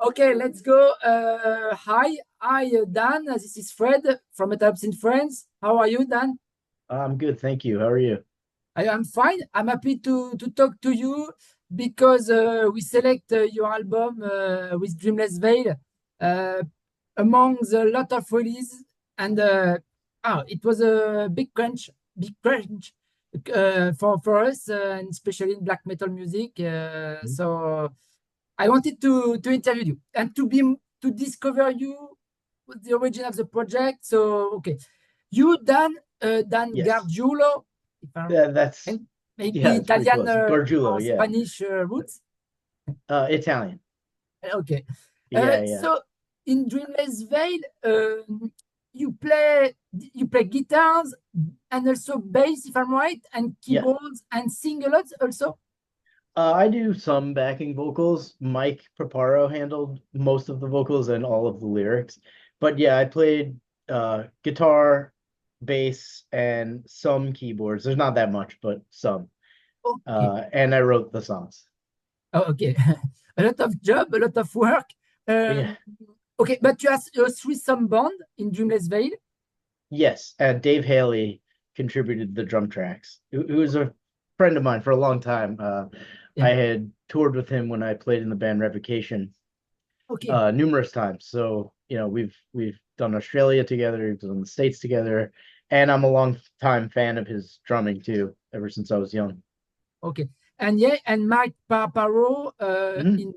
Okay, let's go. Hi, Dan. This is Fred from Meetups in France. How are you, Dan? I'm good, thank you. How are you? I am fine. I'm happy to talk to you because we select your album with Dreamless Veil uh, among the lot of releases, and it was a big crunch for us, and especially in black metal music. So I wanted to interview you and to discover you the origin of the project. So okay, you Dan Yes. Gargiulo, if I'm Yeah, that's and maybe yeah, that's pretty Italian close. Gargiulo, or yeah. Spanish roots. Italian. Okay, Yeah, yeah. so in Dreamless Veil, you play guitars and also bass, if I'm right, and Yeah. keyboards and sing a lot also. I do some backing vocals. Mike Paparo handled most of the vocals and all of the lyrics. But yeah, I played guitar, bass, and some keyboards. There's not that much, but some. Okay. And I wrote the songs. Oh, okay. A lot of job, a lot of work. Yeah. Um, okay, but you have a threesome band in Dreamless Veil. Yes, Dave Haley contributed the drum tracks. Who was a friend of mine for a long time. I Yeah. had toured with him when I played in the band Revocation Okay. numerous times. So we've done Australia together, we've done the States together, and I'm a long time fan of his drumming too, ever since I was young. Okay. And yeah, and Mike Paparo Mhm. in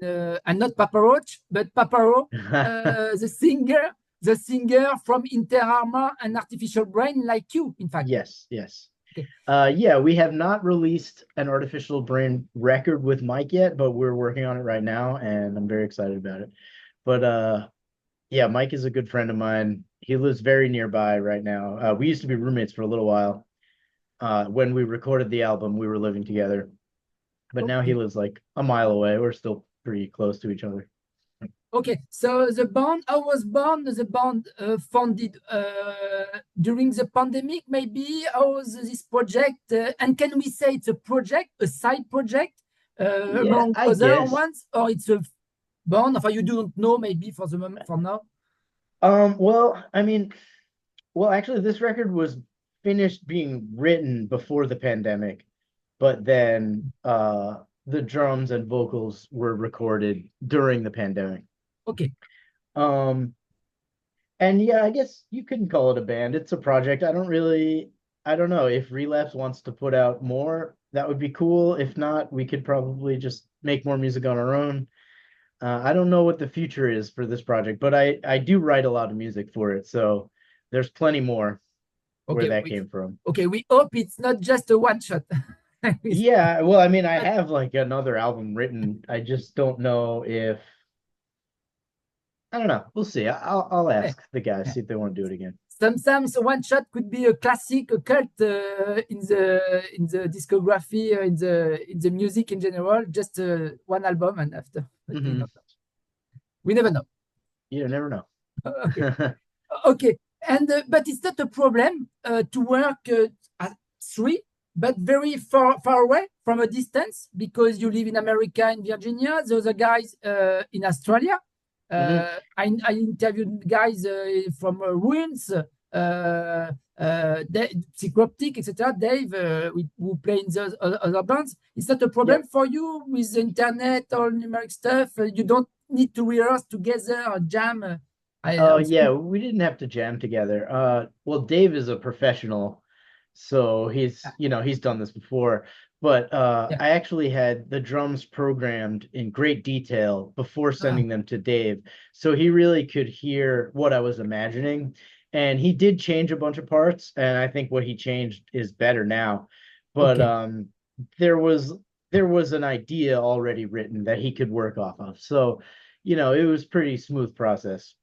and not Paparoch, but Paparo, the singer from Inter Arma and Artificial Brain, like you, in fact. Yes, yes. Okay. Yeah, we have not released an Artificial Brain record with Mike yet, but we're working on it right now, and I'm very excited about it. But yeah, Mike is a good friend of mine. He lives very nearby right now. We used to be roommates for a little while. When we recorded the album, we were living together, but now he Okay. lives like a mile away. We're still pretty close to each other. Okay, so the band, I was born, the band founded during the pandemic, maybe. How was this project? And can we say it's a project, a side project Yeah, among I other guess. ones, or it's a band? Or you don't know, maybe for the moment, for now. Well, I mean, well, actually, this record was finished being written before the pandemic, but then the drums and vocals were recorded during the pandemic. Okay, Um, And yeah, I guess you couldn't call it a band. It's a project. I don't know. If Relapse wants to put out more, that would be cool. If not, we could probably just make more music on our own. I don't know what the future is for this project, but I do write a lot of music for it. So there's plenty more where okay, that came from. we hope it's not just a one shot. Yeah, well, I mean, I have like another album written. I just don't know if I don't know. We'll see. I'll ask the guys, see if they want to do it again. Sometimes one shot could be a classic, a cult in the discography, in the music in general. Just one album, and after you Hmm. know, we never know. You never know. Okay, okay, and but it's not a problem to work at three, but very far away from a distance because you live in America, in Virginia. The other guys in Australia. Hmm. I interviewed guys from Ruins, PSYCROPTIC, etc. Dave, who play in those other bands. Is that a problem Yep. for you with the internet or numeric stuff? You don't need to rehearse together or jam. Oh On yeah, stage. we didn't have to jam together. Well, Dave is a professional, so he's done this before. But Yeah. I actually had the drums programmed in great detail before Ah, sending them to Dave, so he really could hear what I was imagining. And he did change a bunch of parts, and I think what he changed is better now. But okay. there was there was an idea already written that he could work off of. So, it was pretty smooth process.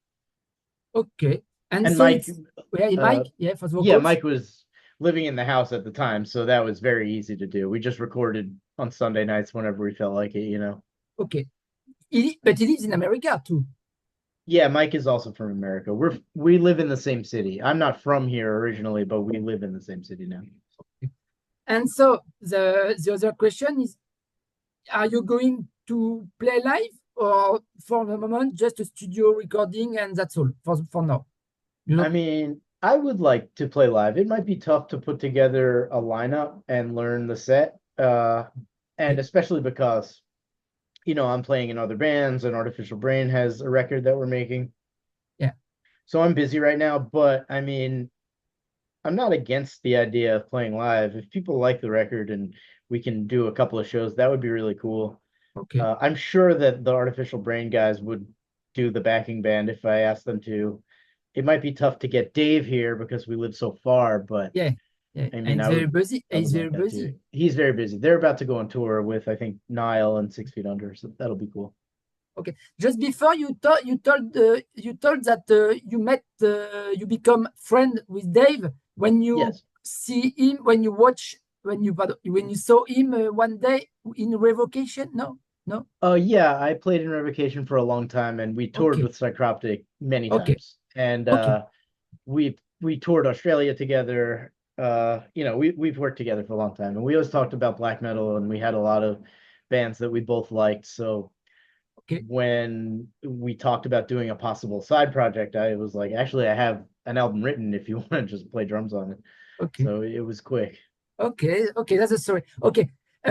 Okay. And And so Mike, it's yeah, uh, Mike, yeah, for the yeah, vocals. Mike was living in the house at the time, so that was very easy to do. We just recorded on Sunday nights whenever we felt like it. Okay. But he lives in America too. Yeah, Mike is also from America. We live in the same city. I'm not from here originally, but we live in the same city now. And so the other question is, are you going to play live or for the moment just a studio recording and that's all for now? You I know? mean, I would like to play live. It might be tough to put together a lineup and learn the set, and Okay. especially because, I'm playing in other bands and Artificial Brain has a record that we're making. Yeah. So I'm busy right now, but I mean, I'm not against the idea of playing live. If people like the record and we can do a couple of shows, that would be really cool. Okay. I'm sure that the Artificial Brain guys would do the backing band if I asked them to. It might be tough to get Dave here because we live so far, but Yeah. Yeah. I mean, And very busy. I He's would very like that busy. too. He's very busy. They're about to go on tour with, I think, Nile and 6 Feet Under, so that'll be cool. Okay. Just before you told that you become friend with Dave when you Yes. see him when you saw him one day in Revocation. No, no. Yeah, I played in Revocation for a long time, and we toured Okay, with Psycroptic many okay, times. And okay, we toured Australia together. We've worked together for a long time, and we always talked about black metal, and we had a lot of bands that we both liked. So okay, when we talked about doing a possible side project, I was like, actually, I have an album written if you want to just play drums on it. okay, So it was quick. okay, okay. That's a story. Okay,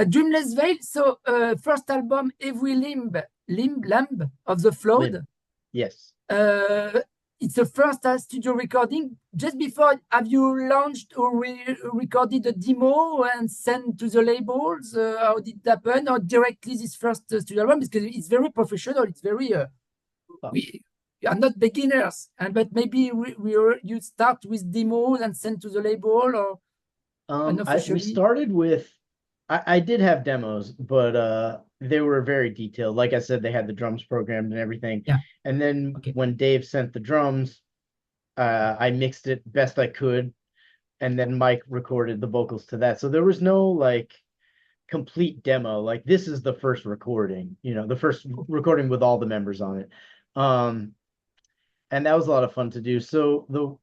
Dreamless Veil. So first album, Every Limb of the Limb. Flood. Yes. Uh, it's the first studio recording. Just before, have you launched or recorded a demo and sent to the labels? How did it happen? Or directly this first studio album? Because it's very professional. It's very, Oh. we are not beginners. But maybe you start with demos and send to the label or We unofficially. started with I did have demos, but they were very detailed. Like I said, they had the drums programmed and everything. Yeah. And then Okay. when Dave sent the drums, I mixed it best I could, and then Mike recorded the vocals to that. So there was no like complete demo. Like this is the first recording, the first recording with all the members on it. Um, and that was a lot of fun to do. So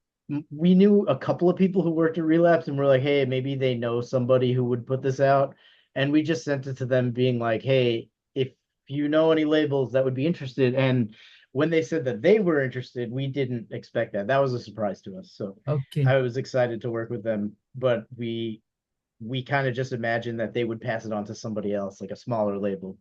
we knew a couple of people who worked at Relapse, and we're like, hey, maybe they know somebody who would put this out, and we just sent it to them, being like, hey, if you know any labels that would be interested. And when they said that they were interested, we didn't expect that. That was a surprise to us. So Okay. I was excited to work with them, but we kind of just imagined that they would pass it on to somebody else, like a smaller label.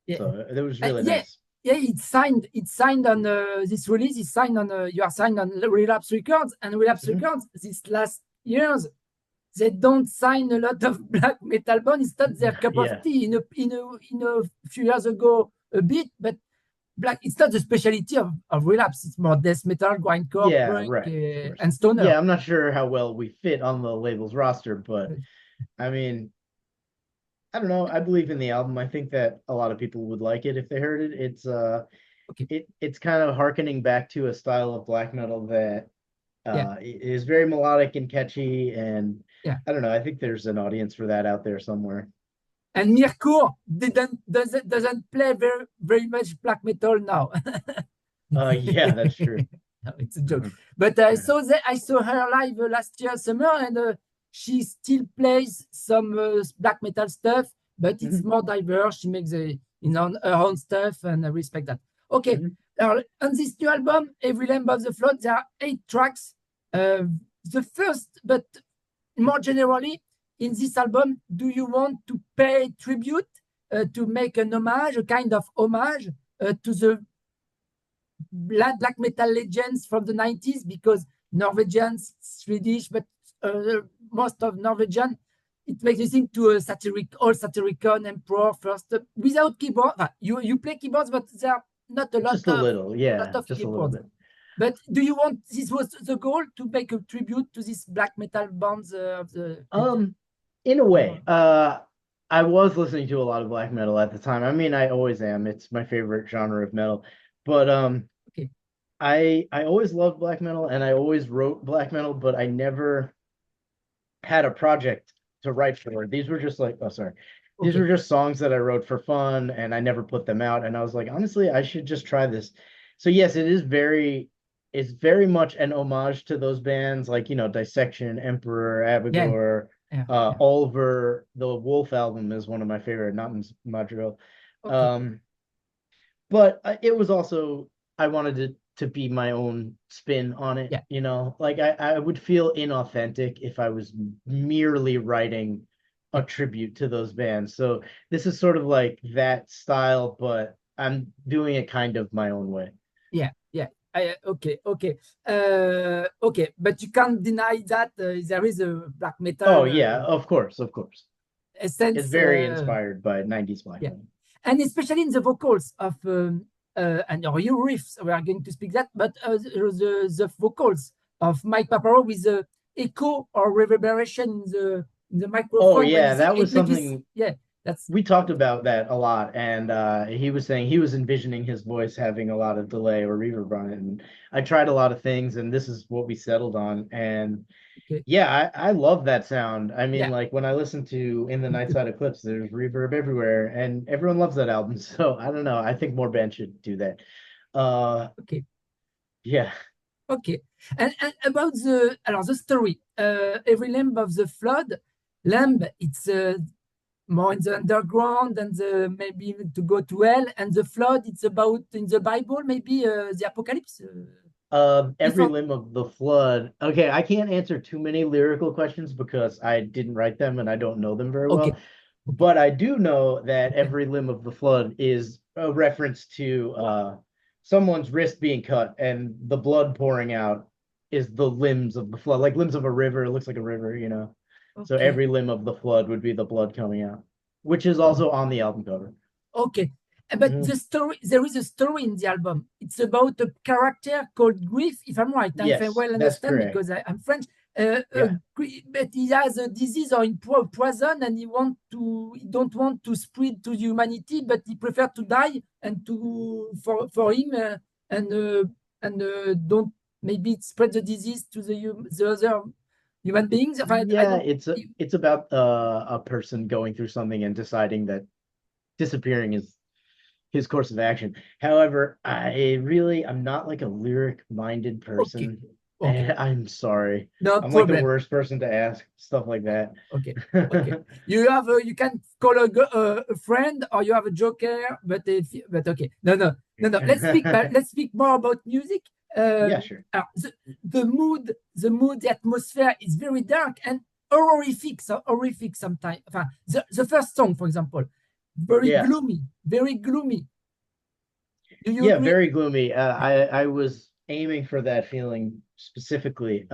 Yeah. So it was really Yeah, nice. yeah, it's signed on this release is signed on you are signed on Relapse Records, and Relapse Mhm. Records these last years they don't sign a lot of black metal bands. It's not their cup of Yeah. tea. In a few years ago a bit, but black it's not the specialty of Relapse. It's more death metal, grindcore, Yeah, punk, right. Of course. and stoner. Yeah, I'm not sure how well we fit on the label's roster, but I mean, I don't know. I believe in the album. I think that a lot of people would like it if they heard it. Okay, It's kind of harkening back to a style of black metal that yeah, is very melodic and catchy, and yeah. I don't know. I think there's an audience for that out there somewhere. And Mirko doesn't play very much black metal now. Yeah, that's true. No, it's a joke. But I saw her live last year summer, and she still plays some black metal stuff, but it's Mhm, more diverse. She makes her own stuff, and I respect that. Okay, mhm. on this new album, Every Lamb of the Flood, there are 8 tracks. The first, but more generally, in this album, do you want to pay tribute, to make an homage, a kind of homage to the black metal legends from the 90s? Because Norwegians, Swedish, but most of Norwegian, it makes you think to a Satyricon Emperor first, without keyboard. You play keyboards, but there are not a lot Just a of little, yeah, just a little keyboards. bit. But do you want this was the goal to make a tribute to these black metal bands of the legend? Um, in a way, I was listening to a lot of black metal at the time. I mean, I always am. It's my favorite genre of metal. But Okay, I always loved black metal and I always wrote black metal, but I never had a project to write for. These were just like, oh, sorry. These okay, were just songs that I wrote for fun and I never put them out. And I was like, honestly, I should just try this. So yes, it's very much an homage to those bands like, Dissection, Emperor, yeah, Abigor, yeah, yeah, Ulver. The Wolf album is one of my favorite, not in Montreal. okay, Um, but it was also, I wanted it to be my own spin on it, Yeah, you know, like I would feel inauthentic if I was merely writing a yeah, tribute to those bands. So this is sort of like that style, but I'm doing it kind of my own way. yeah, yeah. Okay, okay, okay. But you can't deny that there is a black Oh metal yeah, of course, of course. It's essence. very inspired by 90s black Yeah, metal. and especially in the vocals of and or your riffs. We are going to speak that, but the vocals of Mike Paparo with the echo or reverberation in the Oh microphone when you yeah, sing, that it was makes this. something Yeah, that's we talked about that a lot, and he was saying he was envisioning his voice having a lot of delay or reverb on it. And I tried a lot of things, and this is what we settled on. And okay. yeah, I love that sound. I mean, Yeah, like when I listen to In the Night Side Eclipse, there's reverb everywhere, and everyone loves that album. So I don't know. I think more bands should do that. Uh, okay, yeah, okay. And about the story, every lamb of the flood, lamb, it's more in the underground and the maybe to go to hell, and the flood it's about in the Bible maybe the apocalypse. every Different. limb of the flood. Okay, I can't answer too many lyrical questions because I didn't write them and I don't know them very Okay, well. okay, But I do know that okay, every limb of the flood is a reference to someone's wrist being cut and the blood pouring out is the limbs of the flood, like limbs of a river. It looks like a river, you know. So okay. every limb of the flood would be the blood coming out, which is Oh, also on the album cover. okay. But the Mhm. story, there is a story in the album. It's about a character called Grief, if I'm right, if I Yes, well that's understand, correct. because I'm French. Yeah. But he has a disease or in poison, and he don't want to spread to humanity, but he prefer to die and to for him and don't maybe spread the disease to the other human beings. I Yeah, don't. it's about a person going through something and deciding that disappearing is his course of action. However, I'm not like a lyric minded Okay, person. okay, I'm sorry. no I'm like the problem. worst person to ask stuff like that. Okay, okay. You can call a friend or you have a joker, but okay. No. Let's speak more about music. Yeah, sure. The mood, the atmosphere is very dark and horrific. So horrific sometimes. The first song, for example, very Yeah. gloomy, very gloomy. Do you Yeah, agree? very gloomy. I was aiming for that feeling specifically.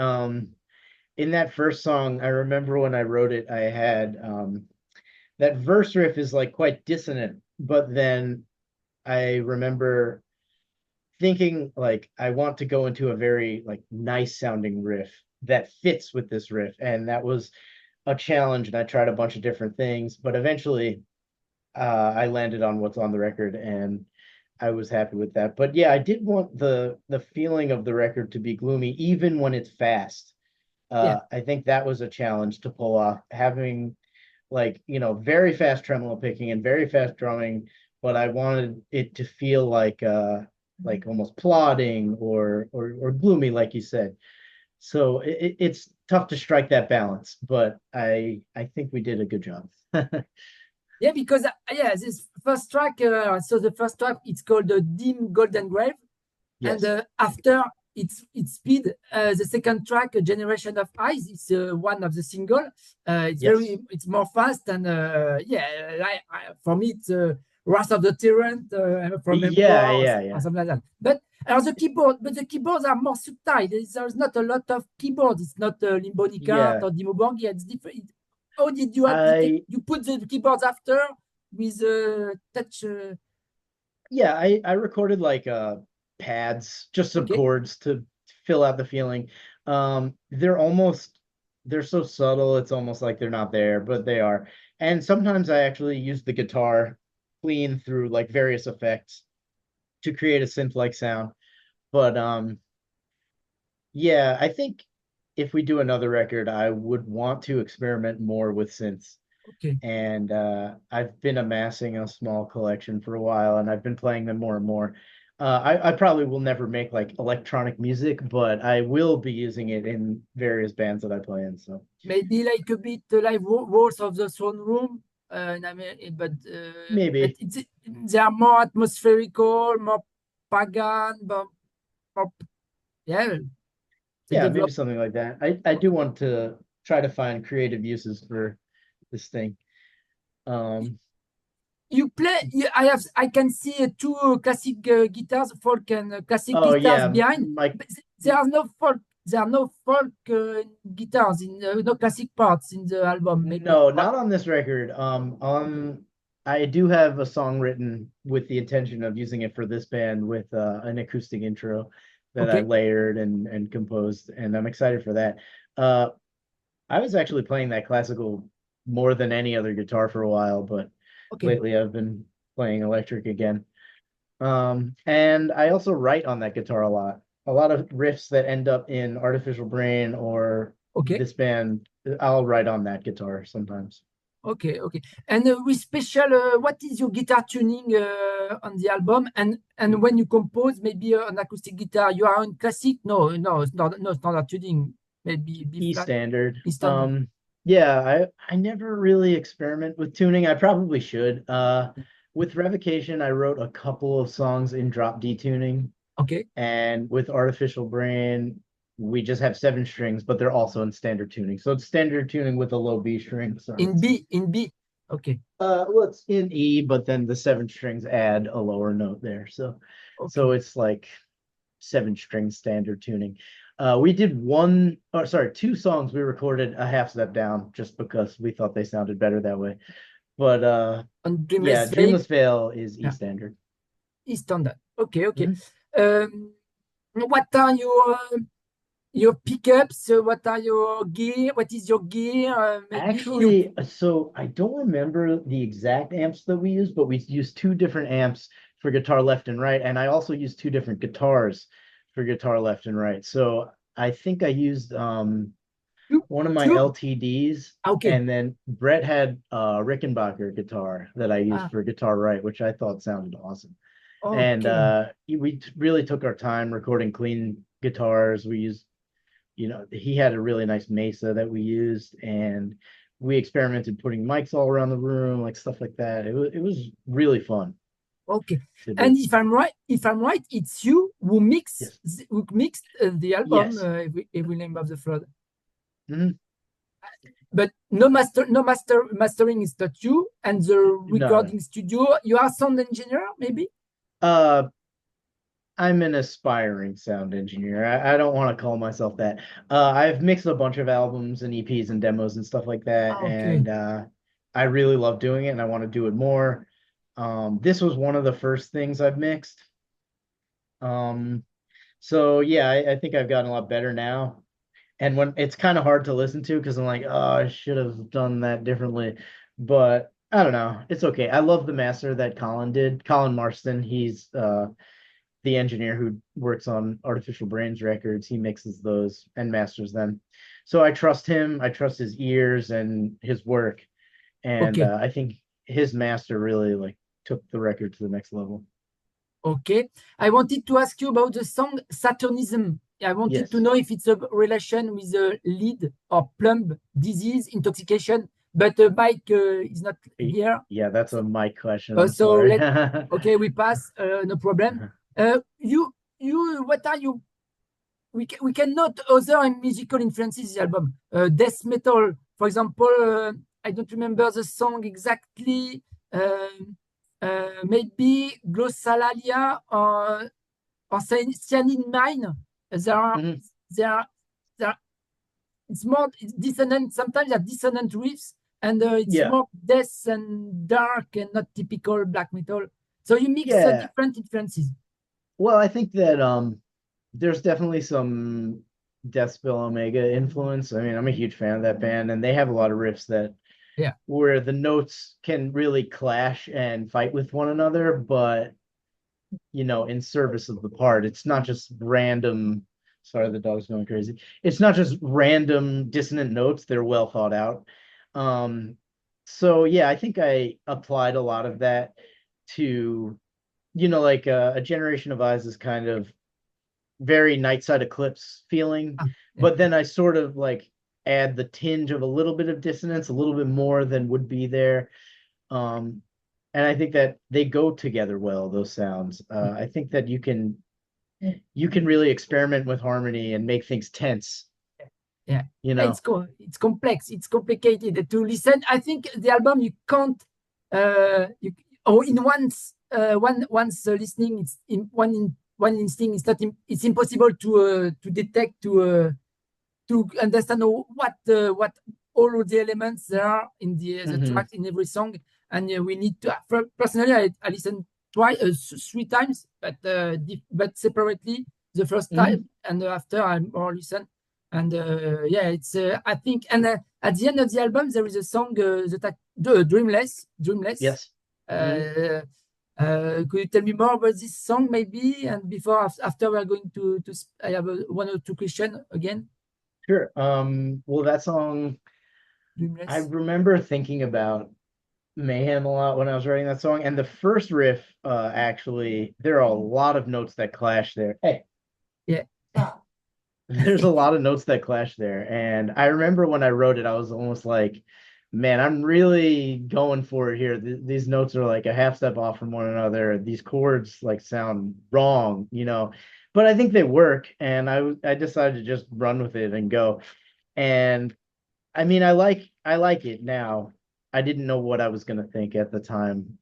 In that first song, I remember when I wrote it, I had that verse riff is like quite dissonant, but then I remember thinking like I want to go into a very like nice sounding riff that fits with this riff, and that was a challenge. And I tried a bunch of different things, but eventually I landed on what's on the record, and I was happy with that. But yeah, I did want the feeling of the record to be gloomy, even when it's fast. Yeah, I think that was a challenge to pull off, having like very fast tremolo picking and very fast drumming, but I wanted it to feel like almost plodding or gloomy, like you said. So it's tough to strike that balance, but I think we did a good job. yeah. Because yeah, this first track. So the first track it's called the Dim Golden Grave. And Yes. after its speed, the second track, Generation of Eyes, is one of the single. Yes. It's more fast and yeah, for me it's Wrath of the Tyrant from Yeah, Memoir yeah, or yeah. something like that. But the keyboards are more subtle. There's not a lot of keyboards. It's not Limbonica Art Yeah. or Dimmu Borgir. It's different. How did you have I you put the keyboards after with touch? I recorded like pads, just some Okay, chords to fill out the feeling. They're so subtle, it's almost like they're not there, but they are. And sometimes I actually use the guitar clean through like various effects to create a synth-like sound. But yeah, I think if we do another record, I would want to experiment more with synths. okay. And I've been amassing a small collection for a while, and I've been playing them more and more. I probably will never make like electronic music, but I will be using it in various bands that I play in. So Maybe like a bit like Walls of the Throne Room. but Maybe. they are more atmospherical, more pagan, more yeah. They Yeah, maybe develop. something like that. I do want to try to find creative uses for this thing. Um, You play. I can see two classic guitars, folk and classic oh guitars yeah, behind. my But there are no folk. There are no folk guitars in no classic parts in the album. Maybe. no, not on this record. I do have a song written with the intention of using it for this band with an acoustic intro that I Okay. layered and composed, and I'm excited for that. Uh, I was actually playing that classical more than any other guitar for a while, but Okay. lately I've been playing electric again. And I also write on that guitar a lot. A lot of riffs that end up in Artificial Brain or Okay. this band, I'll write on that guitar sometimes. Okay. Okay. And with special, what is your guitar tuning on the album? And when you compose, maybe an acoustic guitar, you are on classic? No, no, it's not. No standard tuning. Maybe B E flat, standard. E standard. Yeah, I never really experiment with tuning. I probably should. With Revocation, I wrote a couple of songs in drop D tuning. Okay. And with Artificial Brain, we just have 7 strings, but they're also in standard tuning. So it's standard tuning with a low B string. Sorry. In B. Okay. Well, it's in E, but then the 7 strings add a lower note there. So Okay. it's like 7 string standard tuning. We did 2 songs we recorded a half step down just because we thought they sounded better that way. But On yeah, Dreamless Veil. Dreamless Veil is E Yeah. standard. E standard. Okay. Okay. Mhm. What are your pickups? What are your gear? What is your gear? Maybe you. Actually, so I don't remember the exact amps that we used, but we used 2 different amps for guitar left and right, and I also used 2 different guitars for guitar left and right. So I think I used Two. one of my Two. LTDs, Okay. and then Brett had a Rickenbacker guitar that I used Ah, for guitar right, which I thought sounded awesome. And okay. we really took our time recording clean guitars. We used he had a really nice Mesa that we used, and we experimented putting mics all around the room, like stuff like that. It was really fun Okay. to And do. if I'm right, it's you who Yes. who mixed the album, Yes. every name of the flood. Mhm. But mastering is not you, and the No, no. recording studio. You are sound engineer, maybe. Uh, I'm an aspiring sound engineer. I don't want to call myself that. I've mixed a bunch of albums and EPs and demos and stuff like that, Ah, okay. and I really love doing it, and I want to do it more. This was one of the first things I've mixed. Um, so yeah, I think I've gotten a lot better now. And when it's kind of hard to listen to because I'm like, oh, I should have done that differently. But I don't know. It's okay. I love the master that Colin did. Colin Marston, he's the engineer who works on Artificial Brains records. He mixes those and masters them. So I trust him. I trust his ears and his work. And Okay. I think his master really like took the record to the next level. Okay. I wanted to ask you about the song Saturnism. I wanted to Yes. know if it's a relation with the lead or plumb disease, intoxication, but Mike is not here. Yeah, that's a mic question. I'm So sorry. okay, we pass, no problem. What are you? We can note other musical influences in the album. Death metal, for example. I don't remember the song exactly. Maybe Glossolalia or Cyanide Mine. There are Mhm. there are there. Are, it's dissonant. Sometimes there are dissonant riffs, and it's Yeah. more death and dark and not typical black metal. So you mix Yeah. different influences. Well, I think that there's definitely some Deathspell Omega influence. I mean, I'm a huge fan of that band, and they have a lot of riffs that Yeah. where the notes can really clash and fight with one another, but in service of the part. It's not just random. Sorry, the dog's going crazy. It's not just random dissonant notes. They're well thought out. Um, so yeah, I think I applied a lot of that to, like a Generation of Eyes is kind of very Nightside Eclipse feeling, Ah, yeah. but then I sort of like add the tinge of a little bit of dissonance, a little bit more than would be there. And I think that they go together well, those sounds. I think that you can really experiment with harmony and make things tense, Yeah, you it's know. it's complex, it's complicated to listen. I think the album you can't you or in once listening, it's in one instinct. It's not it's impossible to detect to understand what all of the elements there are in the Hmm. tracks in every song. And we need to personally I listened twice 3 times, but separately the first Hmm. time, and after I more listen. And yeah, it's I think. And at the end of the album there is a song the Dreamless. Yes. Hmm. uh, could you tell me more about this song, maybe? And before, after, we are going I have one or two questions again. Sure. Well, that song, I Dreamless. remember thinking about Mayhem a lot when I was writing that song. And the first riff, actually, there are a lot of notes that clash there. Hey, Yeah. stop. There's a lot of notes that clash there. And I remember when I wrote it, I was almost like, man, I'm really going for it here. These notes are like a half step off from one another. These chords like sound wrong, you know. But I think they work, and I decided to just run with it and go. And I mean, I like it now. I didn't know what I was gonna think at the time.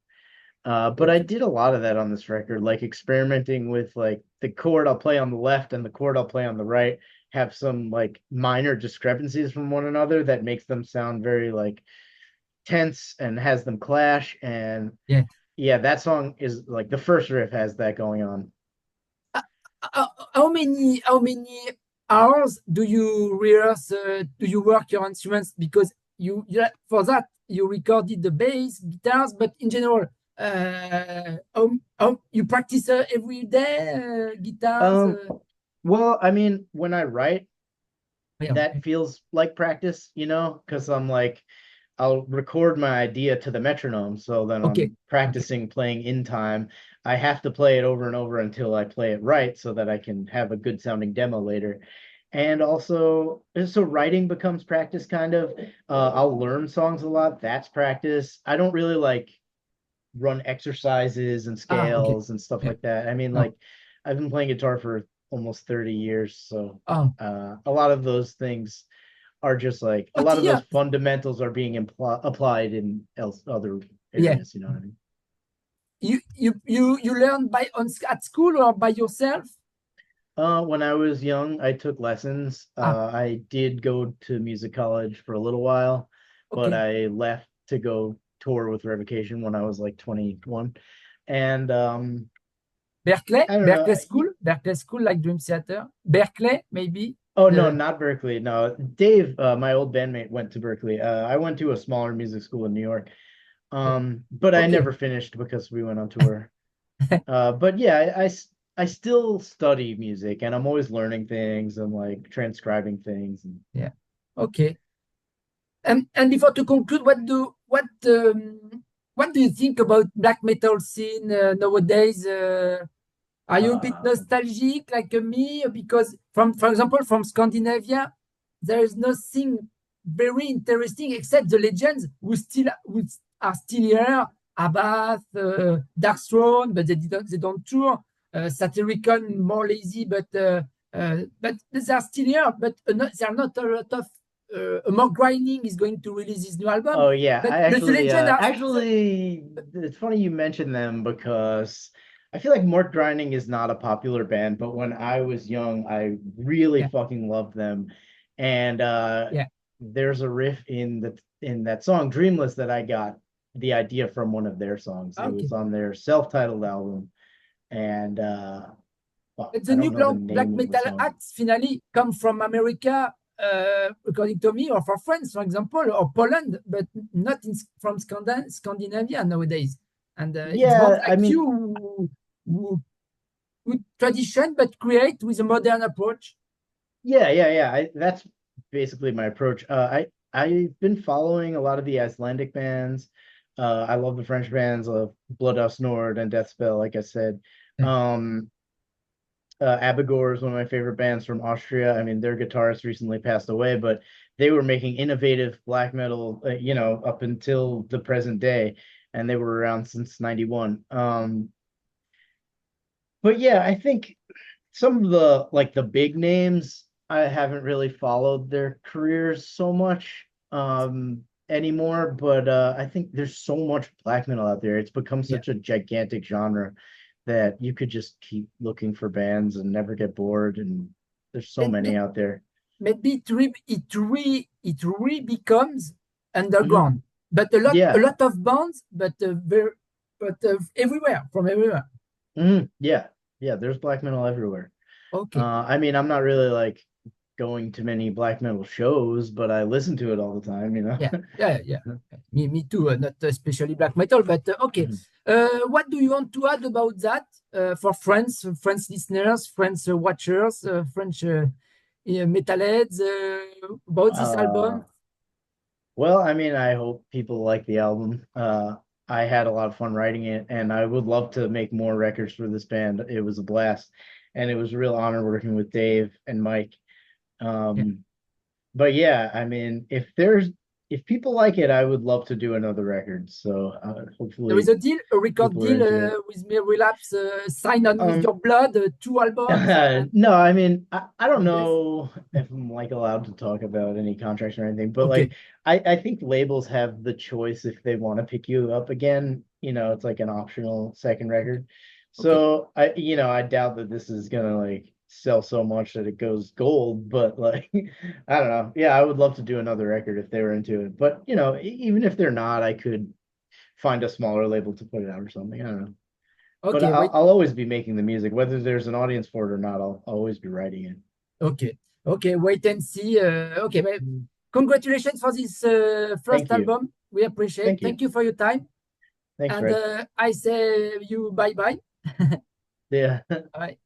But I Okay. did a lot of that on this record, like experimenting with like the chord I'll play on the left and the chord I'll play on the right have some like minor discrepancies from one another that makes them sound very like tense and has them clash. And Yeah. yeah, that song is like the first riff has that going on. Uh, how many hours do you rehearse? Do you work your instruments? Because for that you recorded the bass, guitars, but in general, you practice every day guitars. Um, well, I mean, when I write, Yeah. that Okay. feels like practice, you know, because I'm like, I'll record my idea to the metronome. So then Okay. I'm Okay. practicing playing in time. I have to play it over and over until I play it right so that I can have a good sounding demo later. And also, so writing becomes practice kind of. I'll learn songs a lot. That's practice. I don't really like run exercises and Okay. scales and stuff Yeah. like that. I mean, No. like, I've been playing guitar for almost 30 years. So Oh, a lot of those things are just like a lot 30 of those years. fundamentals are being applied in other Yeah. areas. You know what I mean? You learn at school or by yourself? When I was young, I took lessons. Ah, I did go to music college for a little while, but okay. I left to go tour with Revocation when I was like 21. And I don't know. Berkeley School, like Dream Theater. Berkeley, maybe. Oh no, The not Berkeley. No, Dave, my old bandmate, went to Berkeley. I went to a smaller music school in New York. But I okay. never finished because we went on tour. But yeah, I still study music and I'm always learning things and like transcribing things. And Yeah. Okay. And before to conclude, what do you think about black metal scene nowadays? Are you a bit uh, nostalgic like me? Because for example, from Scandinavia, there is nothing very interesting except the legends who are still here. Abath, Dark Throne, but they don't tour. Satyricon more lazy, but they are still here. But there are not a lot of more grinding is going to release this new album. oh yeah, But I the legend are actually it's funny you mentioned them because I feel like Mort Grinding is not a popular band, but when I was young, I really yeah, fucking loved them. And yeah. there's a riff in that song Dreamless that I got the idea from one of their songs. It Okay. was on their self-titled album. And well, But the I don't new know the black name of the metal song. acts finally come from America, according to me, or from France, for example, or Poland, but not from Scandinavia nowadays. And it's bands Yeah, I like you mean, who tradition but create with a modern approach. yeah. That's basically my approach. I've been following a lot of the Icelandic bands. I love the French bands of Blood Off Snort and Deathspell, like I said. Yeah. Um, Abigor is one of my favorite bands from Austria. I mean, their guitarist recently passed away, but they were making innovative black metal, you know, up until the present day. and they were around since 91. But yeah, I think some of the like the big names, I haven't really followed their careers so much anymore, but I think there's so much black metal out there. It's become Yeah. such a gigantic genre that you could just keep looking for bands and never get bored, and there's so many Maybe, out there. maybe it re becomes Hmm. underground, but a Yeah. lot of bands, but everywhere, from everywhere. Hmm. Yeah. Yeah, there's black metal everywhere. Okay. I mean, I'm not really like going to many black metal shows, but I listen to it all the time, you know. Yeah, yeah, yeah. Me too. Not especially black metal, but okay. Mhm. What do you want to add about that for French listeners, French watchers, French metalheads about this Uh, album? well, I mean, I hope people like the album. I had a lot of fun writing it, and I would love to make more records for this band. It was a blast, and it was a real honor working with Dave and Mike. Yeah. Um, but yeah, I mean, if people like it, I would love to do another record. So There is hopefully a deal, a record people are deal into it. with me, Relapse, signed on with Um, your blood, 2 albums. No, I mean, I don't Yes. know if I'm like allowed to talk about any contracts or anything, but Okay. like I think labels have the choice if they want to pick you up again. You know, it's like an optional second record. Okay. So I doubt that this is gonna like sell so much that it goes gold, but like I don't know. Yeah, I would love to do another record if they were into it. But even if they're not, I could find a smaller label to put it out or something. I don't know. But Okay. Wait. I'll always be making the music, whether there's an audience for it or not. I'll always be writing it. Okay. Okay. Wait and see. Okay. Well, congratulations for this first Thank you. album. We appreciate. Thank you. Thank you for your time. Thanks, And Fred. I say you bye bye. Yeah. Bye.